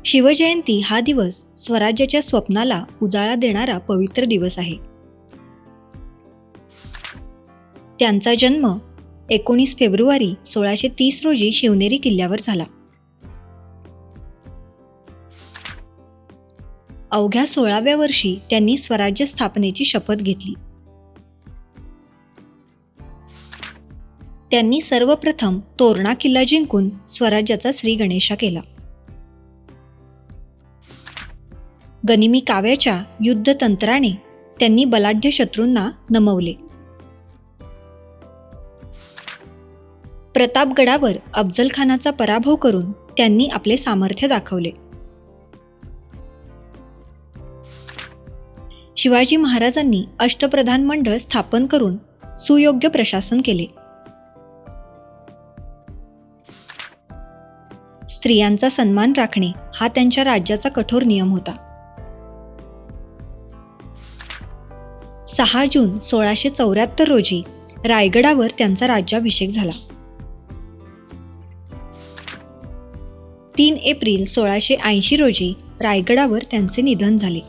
शिवजयंती हा दिवस स्वराज्याच्या स्वप्नाला उजाळा देणारा पवित्र दिवस आहे. त्यांचा जन्म 19 फेब्रुवारी 1630 रोजी शिवनेरी किल्ल्यावर झाला. अवघ्या 16व्या वर्षी त्यांनी स्वराज्य स्थापनेची शपथ घेतली. त्यांनी सर्वप्रथम तोरणा किल्ला जिंकून स्वराज्याचा श्रीगणेशा केला. गनिमी काव्याच्या युद्धतंत्राने त्यांनी बलाढ्य शत्रूंना नमवले. प्रतापगडावर अफजलखानाचा पराभव करून त्यांनी आपले सामर्थ्य दाखवले. शिवाजी महाराजांनी अष्टप्रधान मंडळ स्थापन करून सुयोग्य प्रशासन केले. स्त्रियांचा सन्मान राखणे हा त्यांच्या राज्याचा कठोर नियम होता. 6 जून 1674 रोजी रायगडावर त्यांचा राज्याभिषेक झाला. 3 एप्रिल 1680 रोजी रायगडावर त्यांचे निधन झाले.